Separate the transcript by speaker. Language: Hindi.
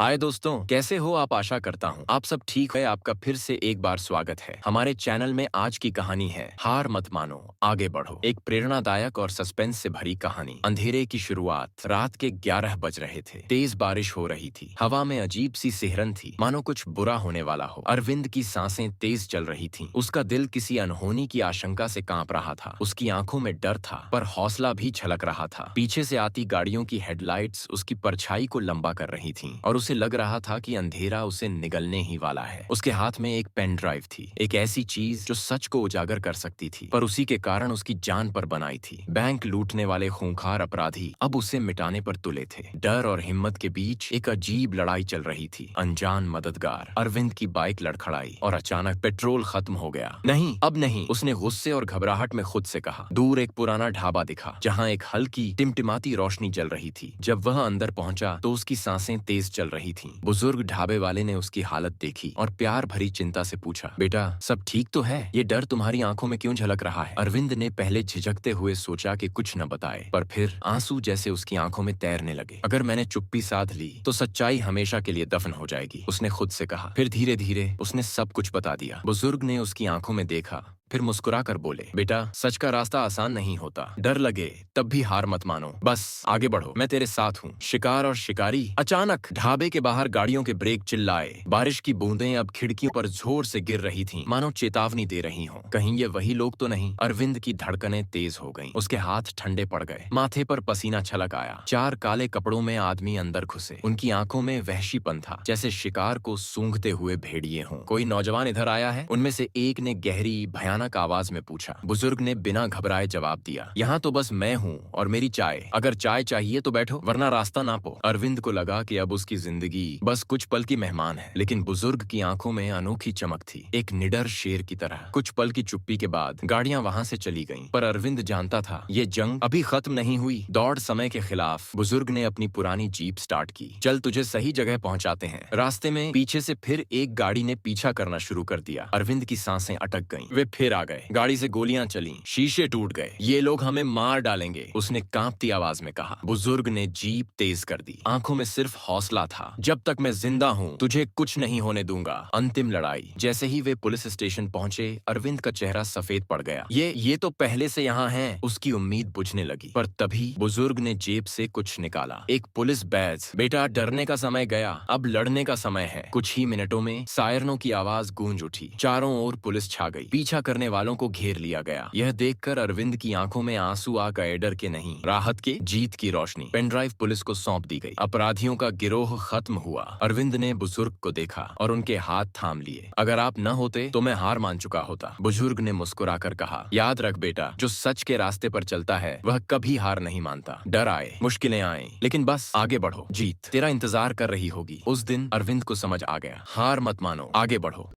Speaker 1: हाय दोस्तों, कैसे हो आप? आशा करता हूँ आप सब ठीक है। आपका फिर से एक बार स्वागत है हमारे चैनल में। आज की कहानी है हार मत मानो, आगे बढ़ो। एक प्रेरणादायक और सस्पेंस से भरी कहानी। अंधेरे की शुरुआत। रात के 11 बज रहे थे। तेज बारिश हो रही थी। हवा में अजीब सी सिहरन थी, मानो कुछ बुरा होने वाला हो। अरविंद की सांसें तेज चल रही थीं। उसका दिल किसी अनहोनी की आशंका से कांप रहा था। उसकी आंखों में डर था, पर हौसला भी छलक रहा था। पीछे से आती गाड़ियों की हेडलाइट्स उसकी परछाई को लंबा कर रही थीं और उसे लग रहा था कि अंधेरा उसे निगलने ही वाला है। उसके हाथ में एक पेन ड्राइव थी, एक ऐसी चीज जो सच को उजागर कर सकती थी, पर उसी के कारण उसकी जान पर बनाई थी। बैंक लूटने वाले खूंखार अपराधी अब उसे मिटाने पर तुले थे। डर और हिम्मत के बीच एक अजीब लड़ाई चल रही थी। अनजान मददगार। अरविंद की बाइक लड़खड़ाई और अचानक पेट्रोल खत्म हो गया। नहीं, अब नहीं, उसने गुस्से और घबराहट में खुद से कहा। दूर एक पुराना ढाबा दिखा, जहाँ एक हल्की टिमटिमाती रोशनी जल रही थी। जब वह अंदर पहुंचा तो उसकी सांसें तेज चल रही थीं। बुजुर्ग ढाबे वाले ने उसकी हालत देखी और प्यार भरी चिंता से पूछा, बेटा सब ठीक तो है? ये डर तुम्हारी आंखों में क्यों झलक रहा है? अरविंद ने पहले झिझकते हुए सोचा कि कुछ न बताए, पर फिर आंसू जैसे उसकी आंखों में तैरने लगे। अगर मैंने चुप्पी साध ली तो सच्चाई हमेशा के लिए दफन हो जाएगी, उसने खुद से कहा। फिर धीरे धीरे उसने सब कुछ बता दिया। बुजुर्ग ने उसकी आंखों में देखा, फिर मुस्कुरा कर बोले, बेटा सच का रास्ता आसान नहीं होता। डर लगे तब भी हार मत मानो, बस आगे बढ़ो, मैं तेरे साथ हूँ। शिकार और शिकारी। अचानक ढाबे के बाहर गाड़ियों के ब्रेक चिल्लाए। बारिश की बूंदें अब खिड़कियों पर जोर से गिर रही थीं, मानो चेतावनी दे रही हों। कहीं ये वही लोग तो नहीं? अरविंद की धड़कनें तेज हो गईं। उसके हाथ ठंडे पड़ गए, माथे पर पसीना छलक आया। चार काले कपड़ों में आदमी अंदर घुसे। उनकी आंखों में वहशीपन था, जैसे शिकार को सूंघते हुए भेड़िए हों। कोई नौजवान इधर आया है? उनमें से एक ने गहरी भयानक आवाज में पूछा। बुजुर्ग ने बिना घबराए जवाब दिया, यहाँ तो बस मैं हूँ और मेरी चाय। अगर चाय चाहिए तो बैठो, वरना रास्ता नापो। अरविंद को लगा कि अब उसकी जिंदगी बस कुछ पल की मेहमान है, लेकिन बुजुर्ग की आंखों में अनोखी चमक थी, एक निडर शेर की तरह। कुछ पल की चुप्पी के बाद गाड़ियां वहां से चली गईं, पर अरविंद जानता था ये जंग अभी खत्म नहीं हुई। दौड़ समय के खिलाफ। बुजुर्ग ने अपनी पुरानी जीप स्टार्ट की। चल तुझे सही जगह पहुंचाते हैं। रास्ते में पीछे से फिर एक गाड़ी ने पीछा करना शुरू कर दिया। अरविंद की सांसें अटक गईं। वे फिर आ गए। गाड़ी से गोलियां चलीं, शीशे टूट गए। ये लोग हमें मार डालेंगे, उसने कांपती आवाज में कहा। बुजुर्ग ने जीप तेज कर दी। आंखों में सिर्फ हौसला था। जब तक मैं जिंदा हूं तुझे कुछ नहीं होने दूंगा। अंतिम लड़ाई। जैसे ही वे पुलिस स्टेशन पहुंचे, अरविंद का चेहरा सफेद पड़ गया। ये तो पहले से यहाँ हैं। उसकी उम्मीद बुझने लगी, पर तभी बुजुर्ग ने जेब से कुछ निकाला, एक पुलिस बैज। बेटा डरने का समय गया, अब लड़ने का समय है। कुछ ही मिनटों में सायरनों की आवाज गूंज उठी। चारों ओर पुलिस छा गई। पीछा करने वालों को घेर लिया गया। यह देखकर अरविंद की आंखों में आंसू आ गए। डर के नहीं, राहत के, जीत की रोशनी। पेनड्राइव पुलिस को सौंप दी गई। अपराधियों का गिरोह खत्म हुआ। अरविंद ने बुजुर्ग को देखा और उनके हाथ थाम लिए। अगर आप न होते तो मैं हार मान चुका होता, बुजुर्ग ने मुस्कुराकर कहा। याद रख बेटा, जो सच के रास्ते पर चलता है वह कभी हार नहीं मानता। डर आए, मुश्किलें आए, लेकिन बस आगे बढ़ो। जीत तेरा इंतजार कर रही होगी। उस दिन अरविंद को समझ आ गया, हार मत मानो, आगे बढ़ो।